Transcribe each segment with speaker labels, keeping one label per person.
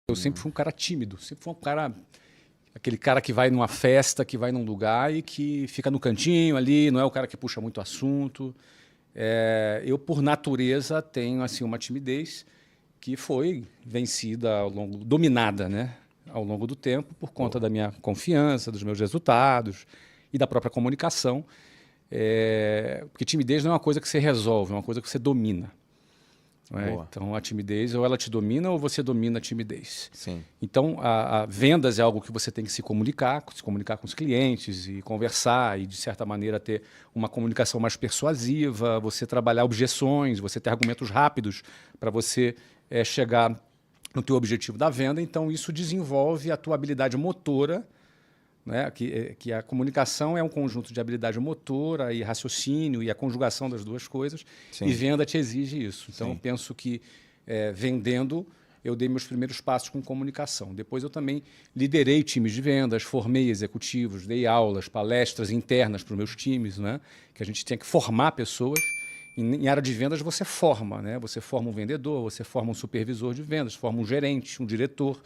Speaker 1: Eu sempre fui um cara tímido, sempre fui um cara, aquele cara que vai numa festa, que vai num lugar e que fica no cantinho ali, não é o cara que puxa muito assunto. Eu, por natureza, tenho assim uma timidez que foi vencida dominada, né, ao longo do tempo por conta da minha confiança, dos meus resultados e da própria comunicação. Porque timidez não é uma coisa que você resolve, é uma coisa que você domina. Então, a timidez, ou ela te domina ou você domina a timidez.
Speaker 2: Sim.
Speaker 1: Então, a vendas é algo que você tem que se comunicar com os clientes e conversar e, de certa maneira, ter uma comunicação mais persuasiva, você trabalhar objeções, você ter argumentos rápidos para você chegar no teu objetivo da venda. Então, isso desenvolve a tua habilidade motora, né? Que a comunicação é um conjunto de habilidade motora e raciocínio e a conjugação das duas coisas. Sim. E venda te exige isso. Então, eu penso que vendendo, eu dei meus primeiros passos com comunicação. Depois eu também liderei times de vendas, formei executivos, dei aulas, palestras internas para os meus times, né? Que a gente tinha que formar pessoas. Em área de vendas você forma, né? Você forma um vendedor, você forma um supervisor de vendas, forma um gerente, um diretor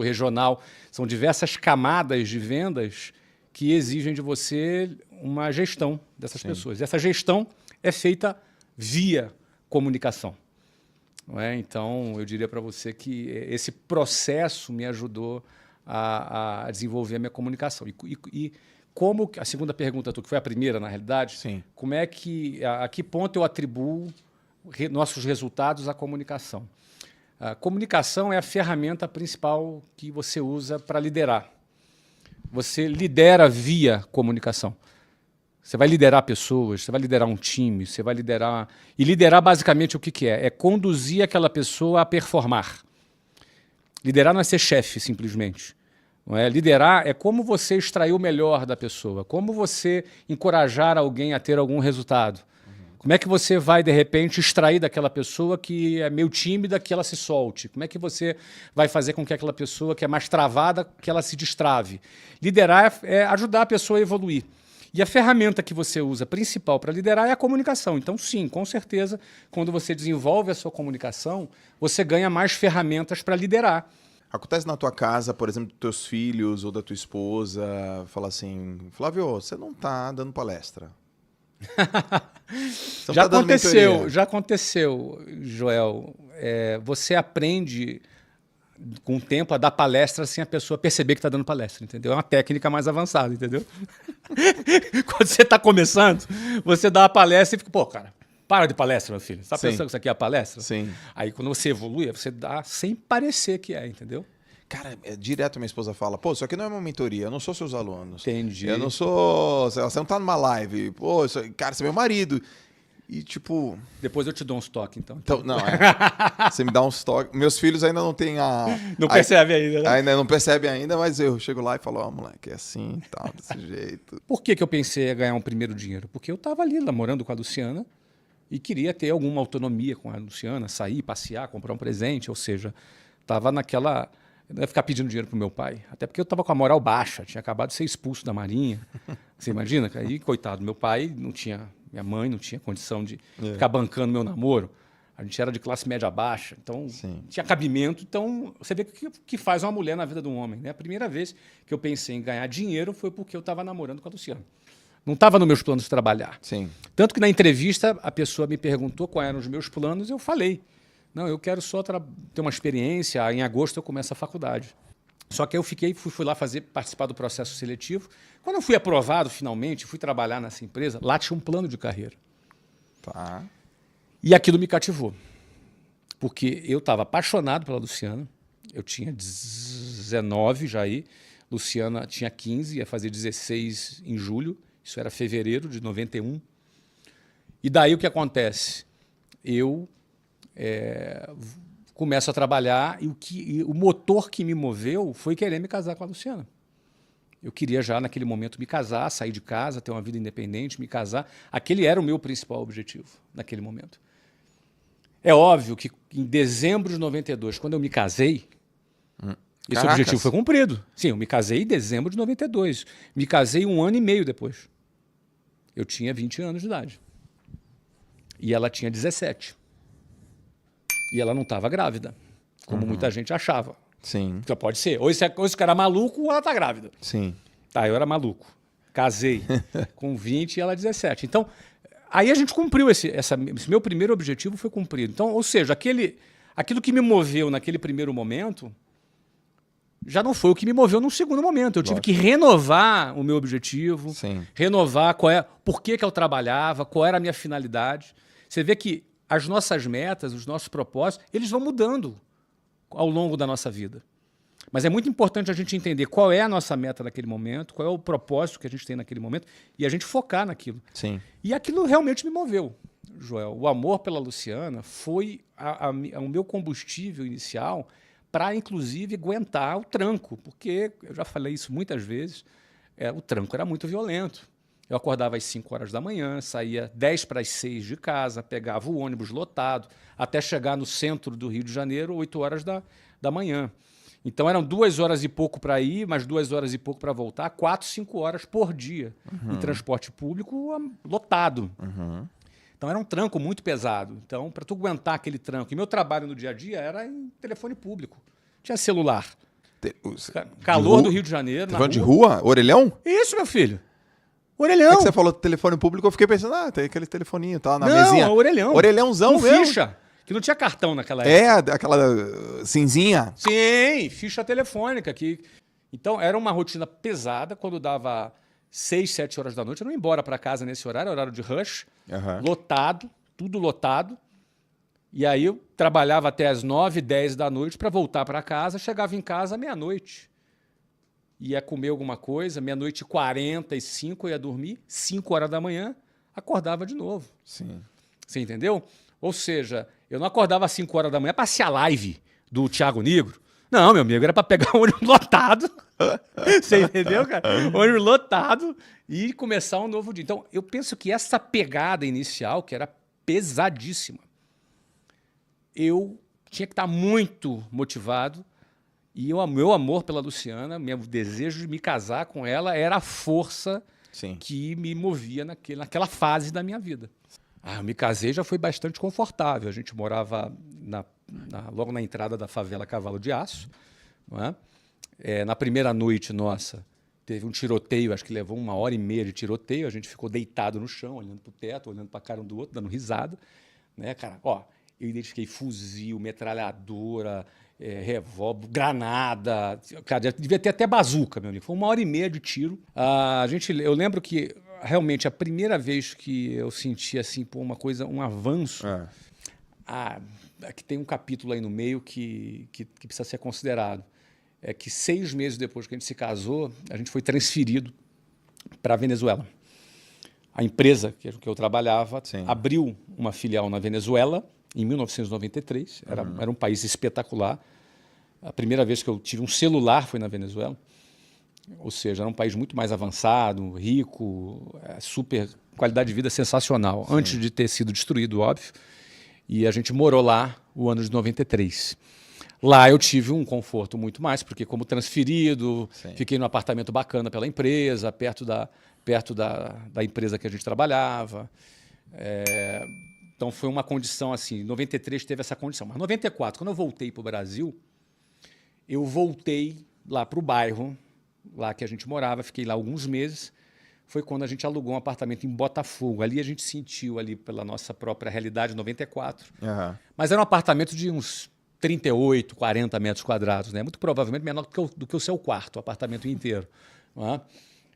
Speaker 1: regional. São diversas camadas de vendas que exigem de você uma gestão dessas pessoas. Essa gestão é feita via comunicação. Não é? Então, eu diria para você que esse processo me ajudou a desenvolver a minha comunicação. E como, a segunda pergunta, que foi a primeira, na realidade, como é que, a que ponto eu atribuo nossos resultados à comunicação? A comunicação é a ferramenta principal que você usa para liderar. Você lidera via comunicação. Você vai liderar pessoas, você vai liderar um time, você vai liderar... E liderar, basicamente, o que é? É conduzir aquela pessoa a performar. Liderar não é ser chefe, simplesmente. Não é? Liderar é como você extrair o melhor da pessoa, como você encorajar alguém a ter algum resultado. Como é que você vai, de repente, extrair daquela pessoa que é meio tímida, que ela se solte? Como é que você vai fazer com que aquela pessoa que é mais travada, que ela se destrave? Liderar é ajudar a pessoa a evoluir. E a ferramenta que você usa principal para liderar é a comunicação. Então, sim, com certeza, quando você desenvolve a sua comunicação, você ganha mais ferramentas para liderar.
Speaker 2: Acontece na tua casa, por exemplo, dos teus filhos ou da tua esposa, falar assim, Flávio, você não está dando palestra.
Speaker 1: Já aconteceu, Joel. Você aprende com o tempo a dar palestra sem a pessoa perceber que está dando palestra, entendeu? É uma técnica mais avançada, entendeu? Quando você está começando, você dá a palestra e fica, pô, cara, para de palestra, meu filho. Você está pensando que isso aqui é a palestra?
Speaker 2: Sim.
Speaker 1: Aí quando você evolui, você dá sem parecer que entendeu?
Speaker 2: Cara, direto minha esposa fala, pô, isso aqui não é uma mentoria, eu não sou seus alunos.
Speaker 1: Entendi.
Speaker 2: Eu não sou... Você não tá numa live. Pô, cara, você é meu marido. E tipo...
Speaker 1: Depois eu te dou uns toques, então.
Speaker 2: Não, você me dá uns toques. Meus filhos ainda não têm a...
Speaker 1: Não percebe ainda, né?
Speaker 2: Ainda não percebem ainda, mas eu chego lá e falo, ó, moleque, é assim, tal, desse jeito.
Speaker 1: Por que eu pensei em ganhar um primeiro dinheiro? Porque eu tava ali namorando com a Luciana e queria ter alguma autonomia com a Luciana, sair, passear, comprar um presente, ou seja, tava naquela... Eu não ia ficar pedindo dinheiro pro meu pai. Até porque eu estava com a moral baixa, tinha acabado de ser expulso da Marinha. Você imagina? Aí, coitado, meu pai não tinha, minha mãe não tinha condição de ficar bancando meu namoro. A gente era de classe média baixa, então tinha cabimento. Então, você vê o que faz uma mulher na vida de um homem, né? A primeira vez que eu pensei em ganhar dinheiro foi porque eu estava namorando com a Luciana. Não estava nos meus planos de trabalhar.
Speaker 2: Sim.
Speaker 1: Tanto que na entrevista a pessoa me perguntou quais eram os meus planos e eu falei. Não, eu quero só ter uma experiência, em agosto eu começo a faculdade. Só que eu fui lá participar do processo seletivo. Quando eu fui aprovado, finalmente, fui trabalhar nessa empresa, lá tinha um plano de carreira.
Speaker 2: Tá.
Speaker 1: E aquilo me cativou. Porque eu estava apaixonado pela Luciana, eu tinha 19 já aí, Luciana tinha 15, ia fazer 16 em julho, isso era fevereiro de 91. E daí o que acontece? Eu... começo a trabalhar e o motor que me moveu foi querer me casar com a Luciana. Eu queria já, naquele momento, me casar, sair de casa, ter uma vida independente, me casar. Aquele era o meu principal objetivo, naquele momento. É óbvio que em dezembro de 92, quando eu me casei, esse objetivo foi cumprido. Sim, eu me casei em dezembro de 92. Me casei 1 ano e meio depois. Eu tinha 20 anos de idade. E ela tinha 17. E ela não estava grávida, como muita gente achava.
Speaker 2: Sim.
Speaker 1: Então pode ser. Ou esse cara é maluco ou ela tá grávida.
Speaker 2: Sim.
Speaker 1: Tá, eu era maluco. Casei com 20 e ela 17. Então, aí a gente cumpriu esse meu primeiro objetivo foi cumprido. Então, ou seja, aquilo que me moveu naquele primeiro momento já não foi o que me moveu num segundo momento. Eu tive que renovar o meu objetivo,
Speaker 2: Sim.
Speaker 1: renovar por que eu trabalhava, qual era a minha finalidade. Você vê que as nossas metas, os nossos propósitos, eles vão mudando ao longo da nossa vida. Mas é muito importante a gente entender qual é a nossa meta naquele momento, qual é o propósito que a gente tem naquele momento e a gente focar naquilo.
Speaker 2: Sim.
Speaker 1: E aquilo realmente me moveu, Joel. O amor pela Luciana foi o meu combustível inicial para, inclusive, aguentar o tranco, porque eu já falei isso muitas vezes, o tranco era muito violento. Eu acordava às 5 horas da manhã, saía 10 para as 6 de casa, pegava o ônibus lotado, até chegar no centro do Rio de Janeiro, 8 horas da manhã. Então eram 2 horas e pouco para ir, mais 2 horas e pouco para voltar, 4, 5 horas por dia em transporte público lotado. Então era um tranco muito pesado. Então, para tu aguentar aquele tranco, e meu trabalho no dia a dia era em telefone público. Tinha celular. Calor do Rio de Janeiro.
Speaker 2: Telefone de rua? Orelhão?
Speaker 1: Isso, meu filho. Orelhão.
Speaker 2: É que você falou telefone público, eu fiquei pensando, tem aquele telefoninho, tá na
Speaker 1: não,
Speaker 2: mesinha.
Speaker 1: Orelhão.
Speaker 2: Orelhãozão
Speaker 1: com
Speaker 2: mesmo.
Speaker 1: ficha. Que não tinha cartão naquela época.
Speaker 2: Aquela cinzinha.
Speaker 1: Sim, ficha telefônica. Então, era uma rotina pesada. Quando dava 6, 7 horas da noite, eu não ia embora para casa nesse horário de rush, lotado, tudo lotado. E aí eu trabalhava até as 9, 10 da noite para voltar para casa, chegava em casa meia-noite. Ia comer alguma coisa, meia-noite e 45, eu ia dormir, 5 horas da manhã, acordava de novo.
Speaker 2: Sim.
Speaker 1: Você entendeu? Ou seja, eu não acordava às 5 horas da manhã para assistir a live do Thiago Nigro. Não, meu amigo, era para pegar o ônibus lotado. Você entendeu, cara? O ônibus lotado e começar um novo dia. Então, eu penso que essa pegada inicial, que era pesadíssima, eu tinha que estar muito motivado e o meu amor pela Luciana, meu desejo de me casar com ela era a força que me movia naquela fase da minha vida. Eu me casei, já foi bastante confortável. A gente morava logo na entrada da favela Cavalo de Aço. Não é? Na primeira noite nossa, teve um tiroteio, acho que levou 1h30 de tiroteio. A gente ficou deitado no chão, olhando para o teto, olhando para a cara um do outro, dando risada. Né, cara? Eu identifiquei fuzil, metralhadora, revólver, granada. Cara, devia ter até bazuca, meu amigo. Foi 1h30 de tiro. Eu lembro que realmente a primeira vez que eu senti assim, uma coisa, um avanço. Que tem um capítulo aí no meio que precisa ser considerado. É que 6 meses depois que a gente se casou, a gente foi transferido para a Venezuela. A empresa que eu trabalhava abriu uma filial na Venezuela em 1993. Era um país espetacular. A primeira vez que eu tive um celular foi na Venezuela. Ou seja, era um país muito mais avançado, rico, super qualidade de vida sensacional. Antes de ter sido destruído, óbvio. E a gente morou lá o ano de 93. Lá eu tive um conforto muito mais, porque como transferido, fiquei num apartamento bacana pela empresa, perto da empresa que a gente trabalhava. Então foi uma condição assim, em 93 teve essa condição. Mas em 94, quando eu voltei para o Brasil, eu voltei lá para o bairro, lá que a gente morava, fiquei lá alguns meses. Foi quando a gente alugou um apartamento em Botafogo. Ali a gente sentiu, ali pela nossa própria realidade, em 94. Mas era um apartamento de uns 38, 40 metros quadrados, né? Muito provavelmente menor do que o seu quarto, o apartamento inteiro. Não é?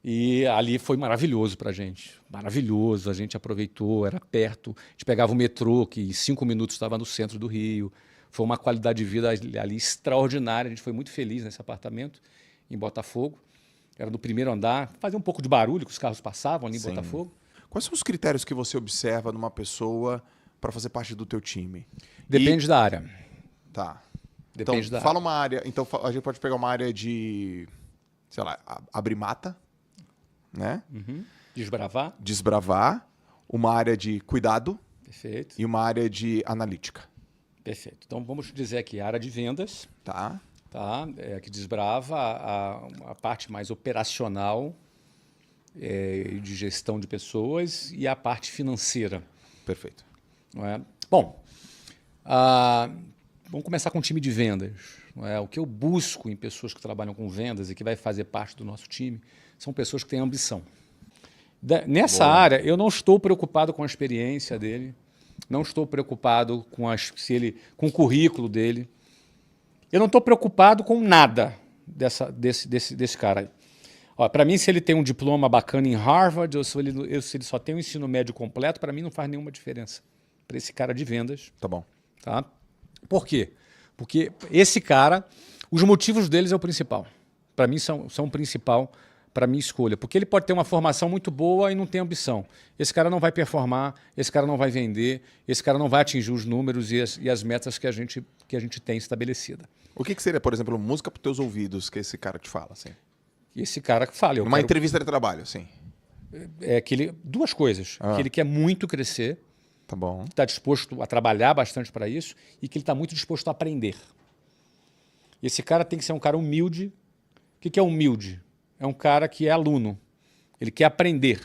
Speaker 1: E ali foi maravilhoso para a gente. Maravilhoso, a gente aproveitou, era perto. A gente pegava o metrô, que em 5 minutos estava no centro do Rio. Foi uma qualidade de vida ali extraordinária. A gente foi muito feliz nesse apartamento em Botafogo. Era do primeiro andar, fazia um pouco de barulho, que os carros passavam ali em Botafogo.
Speaker 2: Quais são os critérios que você observa numa pessoa para fazer parte do teu time?
Speaker 1: Depende da área.
Speaker 2: Tá.
Speaker 1: Depende da
Speaker 2: fala uma área. Então a gente pode pegar uma área de, sei lá, abrir mata, né?
Speaker 1: Desbravar.
Speaker 2: Uma área de cuidado.
Speaker 1: Perfeito.
Speaker 2: E uma área de analítica.
Speaker 1: Perfeito. Então vamos dizer aqui, a área de vendas.
Speaker 2: Tá.
Speaker 1: Que desbrava a parte mais operacional de gestão de pessoas e a parte financeira.
Speaker 2: Perfeito.
Speaker 1: Não é? Bom, vamos começar com o time de vendas. não é? O que eu busco em pessoas que trabalham com vendas e que vai fazer parte do nosso time são pessoas que têm ambição. Nessa área, eu não estou preocupado com a experiência dele, não estou preocupado com o currículo dele. Eu não estou preocupado com nada desse cara aí. Para mim, se ele tem um diploma bacana em Harvard ou se ele só tem um ensino médio completo, para mim não faz nenhuma diferença para esse cara de vendas.
Speaker 2: Tá bom.
Speaker 1: Tá? Por quê? Porque esse cara, os motivos deles é o principal. Para mim são o principal para a minha escolha. Porque ele pode ter uma formação muito boa e não tem ambição. Esse cara não vai performar, esse cara não vai vender, esse cara não vai atingir os números e as metas que a gente tem estabelecida.
Speaker 2: O que seria, por exemplo, música para os teus ouvidos que esse cara te fala? Assim?
Speaker 1: Esse cara que fala.
Speaker 2: Numa entrevista de trabalho, sim.
Speaker 1: Duas coisas. Que ele quer muito crescer.
Speaker 2: Tá bom.
Speaker 1: Está disposto a trabalhar bastante para isso e que ele está muito disposto a aprender. Esse cara tem que ser um cara humilde. O que é humilde? É um cara que é aluno. Ele quer aprender.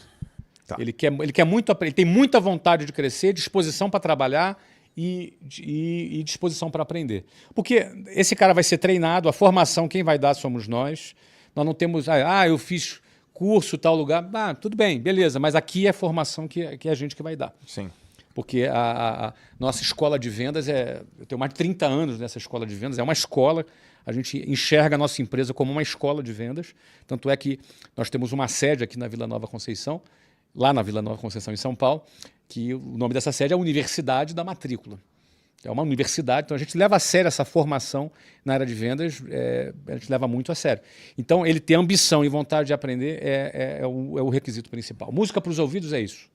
Speaker 1: Tá. Ele quer muito aprender. Ele tem muita vontade de crescer, disposição para trabalhar e disposição para aprender. Porque esse cara vai ser treinado, a formação quem vai dar somos nós. Nós não temos... eu fiz curso tal lugar. Tudo bem, beleza. Mas aqui é a formação que é a gente que vai dar.
Speaker 2: Sim.
Speaker 1: Porque a nossa escola de vendas eu tenho mais de 30 anos nessa escola de vendas, é uma escola, a gente enxerga a nossa empresa como uma escola de vendas, tanto é que nós temos uma sede aqui na Vila Nova Conceição, lá na Vila Nova Conceição, em São Paulo, que o nome dessa sede é a Universidade da Matrícula. É uma universidade, então a gente leva a sério essa formação na área de vendas, a gente leva muito a sério. Então, ele ter ambição e vontade de aprender é o requisito principal. Música para os ouvidos é isso.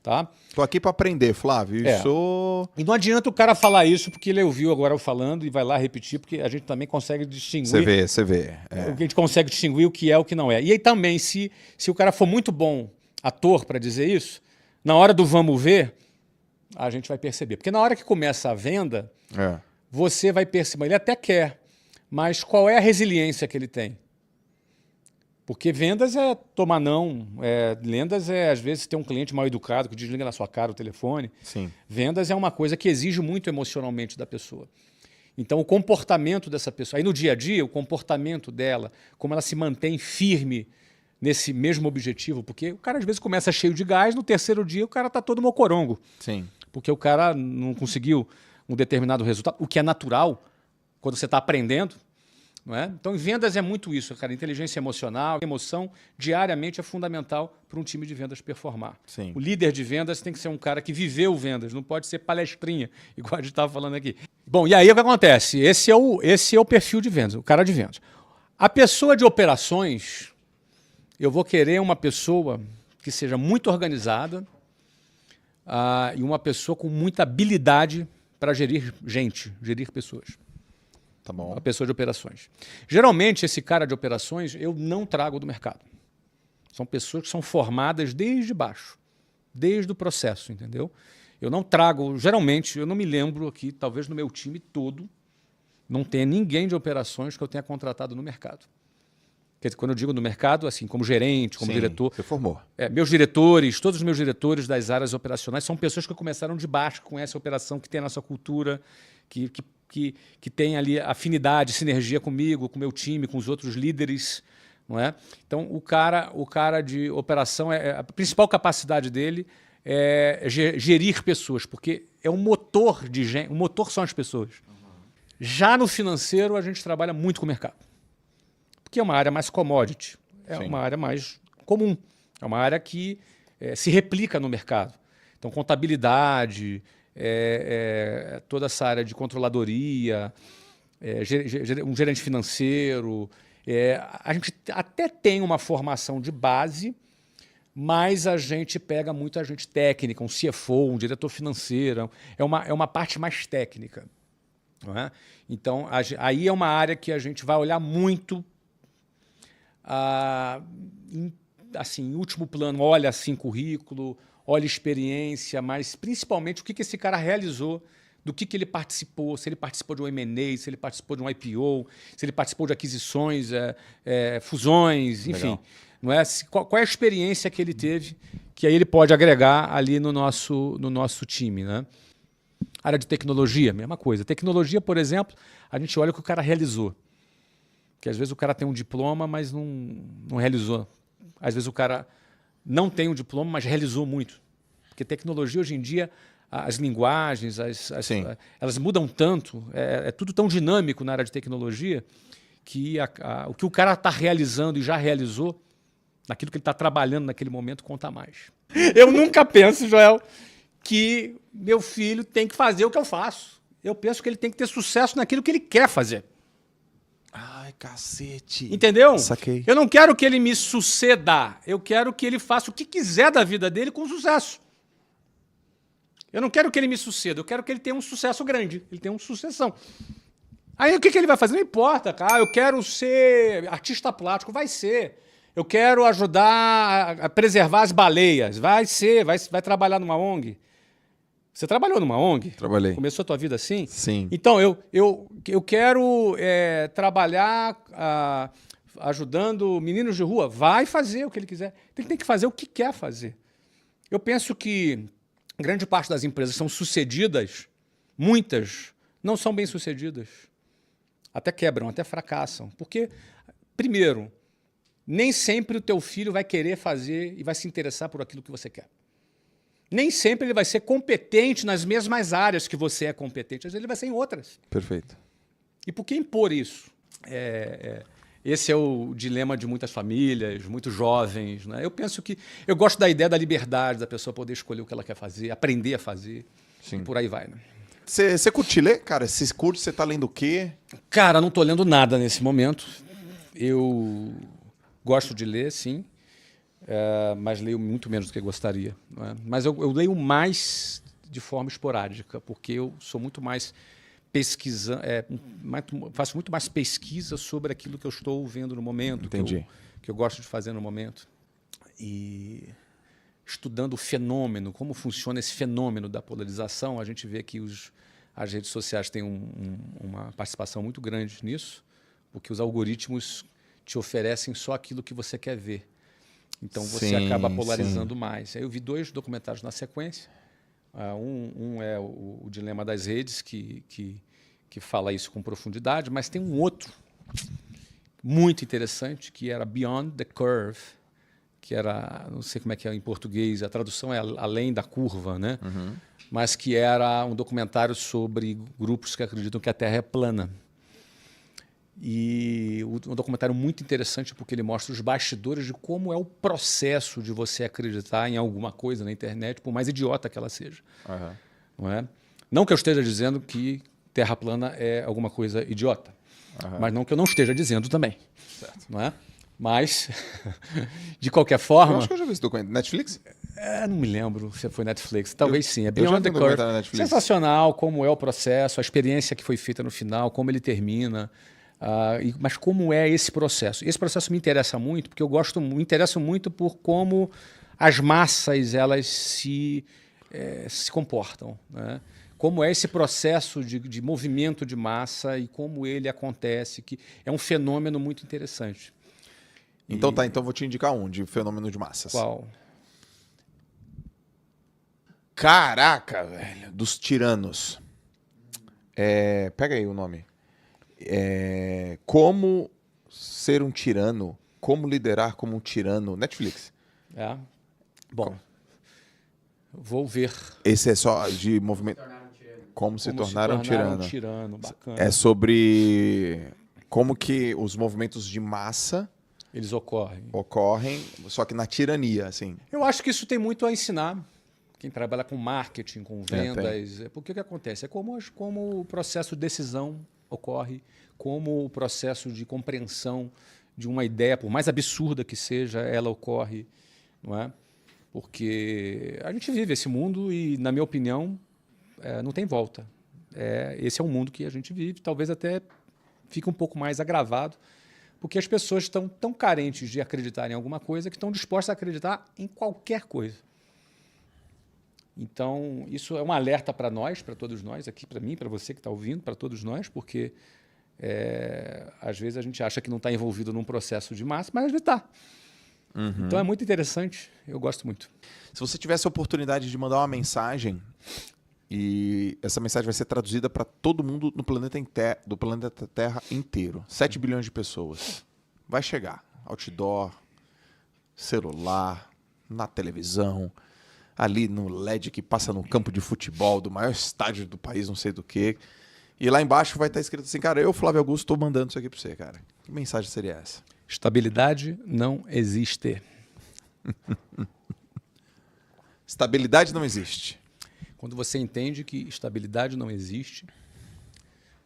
Speaker 1: Tá?
Speaker 2: Tô aqui para aprender, Flávio.
Speaker 1: E não adianta o cara falar isso porque ele ouviu agora eu falando e vai lá repetir, porque a gente também consegue distinguir.
Speaker 2: Você vê.
Speaker 1: A gente consegue distinguir o que é e o que não é. E aí também, se o cara for muito bom ator para dizer isso, na hora do vamos ver, a gente vai perceber. Porque na hora que começa a venda, você vai perceber. Ele até quer, mas qual é a resiliência que ele tem? Porque vendas é tomar não, vendas às vezes ter um cliente mal educado que desliga na sua cara o telefone.
Speaker 2: Sim.
Speaker 1: Vendas é uma coisa que exige muito emocionalmente da pessoa. Então o comportamento dessa pessoa, aí no dia a dia, o comportamento dela, como ela se mantém firme nesse mesmo objetivo, porque o cara às vezes começa cheio de gás, no terceiro dia o cara está todo mocorongo.
Speaker 2: Sim.
Speaker 1: Porque o cara não conseguiu um determinado resultado, o que é natural quando você está aprendendo. Não é? Então, em vendas é muito isso, cara. Inteligência emocional, emoção, diariamente é fundamental para um time de vendas performar.
Speaker 2: Sim.
Speaker 1: O líder de vendas tem que ser um cara que viveu vendas, não pode ser palestrinha, igual a gente estava falando aqui. Bom, e aí o que acontece? Esse é o perfil de vendas, o cara de vendas. A pessoa de operações, eu vou querer uma pessoa que seja muito organizada e uma pessoa com muita habilidade para gerir gente, gerir pessoas.
Speaker 2: Tá bom.
Speaker 1: A pessoa de operações. Geralmente, esse cara de operações eu não trago do mercado. São pessoas que são formadas desde baixo, desde o processo, entendeu? Eu não trago, geralmente, eu não me lembro aqui, talvez no meu time todo, não tenha ninguém de operações que eu tenha contratado no mercado. Quer dizer, quando eu digo no mercado, assim, como gerente, como diretor...
Speaker 2: Você formou.
Speaker 1: Meus diretores, todos os meus diretores das áreas operacionais são pessoas que começaram de baixo, que conhecem a operação, que tem a nossa cultura, que tem ali afinidade, sinergia comigo, com o meu time, com os outros líderes. Não é? Então, o cara de operação, a principal capacidade dele é gerir pessoas, porque é um motor de gente, o motor são as pessoas. Já no financeiro, a gente trabalha muito com o mercado, porque é uma área mais commodity, uma área mais comum, é uma área que se replica no mercado. Então, contabilidade, toda essa área de controladoria, um gerente financeiro. A gente até tem uma formação de base, mas a gente pega muita gente técnica, um CFO, um diretor financeiro, é uma parte mais técnica. Não é? Então, aí é uma área que a gente vai olhar muito, em último plano, olha assim currículo, olha experiência, mas principalmente o que esse cara realizou, do que ele participou, se ele participou de um M&A, se ele participou de um IPO, se ele participou de aquisições, fusões, enfim.
Speaker 2: Legal.
Speaker 1: Não é? Qual é a experiência que ele teve, que aí ele pode agregar ali no nosso time. Né? Área de tecnologia, mesma coisa. Tecnologia, por exemplo, a gente olha o que o cara realizou. Porque às vezes o cara tem um diploma, mas não realizou. Às vezes o cara não tem um diploma, mas realizou muito. Porque tecnologia, hoje em dia, as linguagens, elas mudam tanto, é tudo tão dinâmico na área de tecnologia, que o que o cara está realizando e já realizou, naquilo que ele está trabalhando naquele momento, conta mais. Eu nunca penso, Joel, que meu filho tem que fazer o que eu faço. Eu penso que ele tem que ter sucesso naquilo que ele quer fazer.
Speaker 2: Ai, cacete.
Speaker 1: Entendeu?
Speaker 2: Saquei.
Speaker 1: Eu não quero que ele me suceda. Eu quero que ele faça o que quiser da vida dele com sucesso. Eu não quero que ele me suceda. Eu quero que ele tenha um sucesso grande. Ele tenha uma sucessão. Aí o que ele vai fazer? Não importa, cara. Eu quero ser artista plástico. Vai ser. Eu quero ajudar a preservar as baleias. Vai ser. Vai trabalhar numa ONG. Você trabalhou numa ONG?
Speaker 2: Trabalhei.
Speaker 1: Começou a tua vida assim?
Speaker 2: Sim.
Speaker 1: Então, eu quero trabalhar ajudando meninos de rua. Vai fazer o que ele quiser. Ele tem que fazer o que quer fazer. Eu penso que grande parte das empresas são sucedidas, muitas não são bem-sucedidas. Até quebram, até fracassam. Porque, primeiro, nem sempre o teu filho vai querer fazer e vai se interessar por aquilo que você quer. Nem sempre ele vai ser competente nas mesmas áreas que você é competente. Às vezes ele vai ser em outras.
Speaker 2: Perfeito.
Speaker 1: E por que impor isso? Esse é o dilema de muitas famílias, muitos jovens. Né? Eu gosto da ideia da liberdade, da pessoa poder escolher o que ela quer fazer, aprender a fazer. Sim. E por aí vai. Né?
Speaker 2: Você curte ler, cara? Você curte, você tá lendo o quê?
Speaker 1: Cara, não tô lendo nada nesse momento. Eu gosto de ler, sim. Mas leio muito menos do que gostaria. Não é? Mas eu leio mais de forma esporádica, porque eu sou muito mais faço muito mais pesquisa sobre aquilo que eu estou vendo no momento,
Speaker 2: Entendi.
Speaker 1: que eu gosto de fazer no momento. E estudando o fenômeno, como funciona esse fenômeno da polarização, a gente vê que as redes sociais têm uma participação muito grande nisso, porque os algoritmos te oferecem só aquilo que você quer ver. Então você acaba polarizando mais. Aí eu vi 2 documentários na sequência. Um é o Dilema das Redes, que fala isso com profundidade, mas tem um outro muito interessante, que era Beyond the Curve, que era, não sei como é que é em português, a tradução é Além da Curva, né? Uhum. Mas que era um documentário sobre grupos que acreditam que a Terra é plana. E um documentário muito interessante porque ele mostra os bastidores de como é o processo de você acreditar em alguma coisa na internet, por mais idiota que ela seja. Uhum. Não é? Não que eu esteja dizendo que Terra plana é alguma coisa idiota, mas não que eu não esteja dizendo também. Certo. Não é? Mas, de qualquer forma...
Speaker 2: Eu acho que eu já vi esse documentário. Netflix?
Speaker 1: Não me lembro se foi Netflix. Talvez sim. É Beyond the Curve. Sensacional como é o processo, a experiência que foi feita no final, como ele termina. Mas como é esse processo? Esse processo me interessa muito, porque me interesso muito por como as massas elas se comportam, né? Como é esse processo de movimento de massa e como ele acontece, que é um fenômeno muito interessante.
Speaker 2: Então então vou te indicar um de fenômeno de massas.
Speaker 1: Qual?
Speaker 2: Caraca, velho, dos tiranos. Pega aí o nome. Como ser um tirano, como liderar como um tirano. Netflix.
Speaker 1: Bom, vou ver.
Speaker 2: Esse é só de movimento. Como se tornar um
Speaker 1: tirano. Bacana.
Speaker 2: É sobre como que os movimentos de massa
Speaker 1: eles ocorrem,
Speaker 2: só que na tirania, assim.
Speaker 1: Eu acho que isso tem muito a ensinar quem trabalha com marketing, com vendas. Porque o que acontece? É como o processo de decisão ocorre, como o processo de compreensão de uma ideia, por mais absurda que seja, ela ocorre, não é? Porque a gente vive esse mundo e, na minha opinião, não tem volta. Esse é o mundo que a gente vive, talvez até fique um pouco mais agravado, porque as pessoas estão tão carentes de acreditar em alguma coisa que estão dispostas a acreditar em qualquer coisa. Então, isso é um alerta para nós, para todos nós, aqui para mim, para você que está ouvindo, para todos nós, porque às vezes a gente acha que não está envolvido num processo de massa, mas às vezes está. Uhum. Então é muito interessante, eu gosto muito.
Speaker 2: Se você tivesse a oportunidade de mandar uma mensagem E essa mensagem vai ser traduzida para todo mundo no do planeta Terra inteiro. 7 bilhões de pessoas. Vai chegar. Outdoor, celular, na televisão, ali no LED que passa no campo de futebol do maior estádio do país, não sei do quê. E lá embaixo vai estar escrito assim, cara, eu, Flávio Augusto, estou mandando isso aqui para você, cara. Que mensagem seria essa?
Speaker 1: Estabilidade não existe.
Speaker 2: Estabilidade não existe.
Speaker 1: Quando você entende que estabilidade não existe,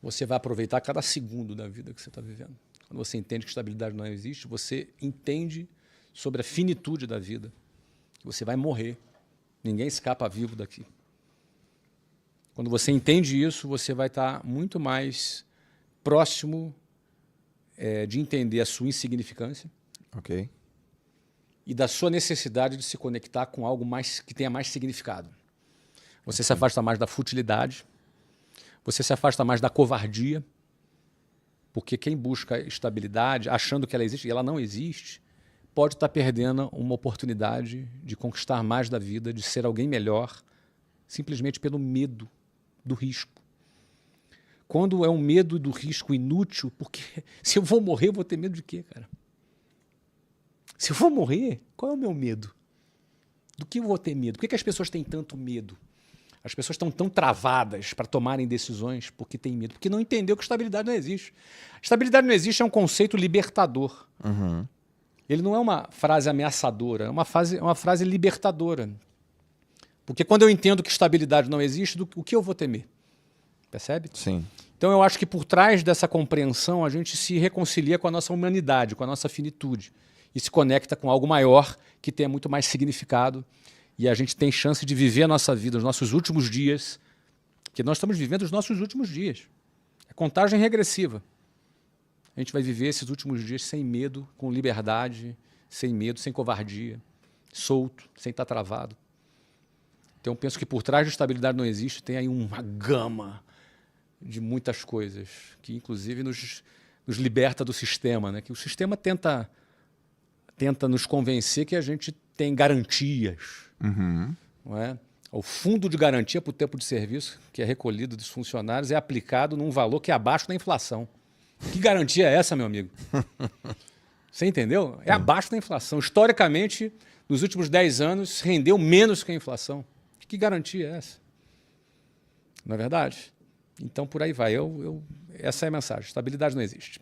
Speaker 1: você vai aproveitar cada segundo da vida que você está vivendo. Quando você entende que estabilidade não existe, você entende sobre a finitude da vida. Você vai morrer. Ninguém escapa vivo daqui. Quando você entende isso, você vai estar muito mais próximo de entender a sua insignificância.
Speaker 2: Ok.
Speaker 1: E da sua necessidade de se conectar com algo mais que tenha mais significado. Você se afasta mais da futilidade, você se afasta mais da covardia, porque quem busca estabilidade, achando que ela existe, e ela não existe, pode estar perdendo uma oportunidade de conquistar mais da vida, de ser alguém melhor, simplesmente pelo medo do risco. Quando é um medo do risco inútil, porque se eu vou morrer, eu vou ter medo de quê, cara? Se eu vou morrer, qual é o meu medo? Do que eu vou ter medo? Por que as pessoas têm tanto medo? As pessoas estão tão travadas para tomarem decisões porque têm medo, porque não entendeu que estabilidade não existe. Estabilidade não existe é um conceito libertador.
Speaker 2: Uhum.
Speaker 1: Ele não é uma frase ameaçadora, é uma frase libertadora. Porque quando eu entendo que estabilidade não existe, o que eu vou temer? Percebe?
Speaker 2: Sim.
Speaker 1: Então eu acho que por trás dessa compreensão a gente se reconcilia com a nossa humanidade, com a nossa finitude e se conecta com algo maior que tenha muito mais significado e a gente tem chance de viver a nossa vida, os nossos últimos dias, porque nós estamos vivendo os nossos últimos dias. É contagem regressiva. A gente vai viver esses últimos dias sem medo, com liberdade, sem medo, sem covardia, solto, sem estar travado. Então eu penso que por trás de estabilidade não existe, tem aí uma gama de muitas coisas, que inclusive nos liberta do sistema, né? Que o sistema tenta nos convencer que a gente tem garantias.
Speaker 2: Uhum.
Speaker 1: Não é? O fundo de garantia para o tempo de serviço, que é recolhido dos funcionários, é aplicado num valor que é abaixo da inflação. Que garantia é essa, meu amigo? Você entendeu? É abaixo da inflação. Historicamente, nos últimos 10 anos, rendeu menos que a inflação. Que garantia é essa? Não é verdade? Então, por aí vai. Essa é a mensagem. Estabilidade não existe.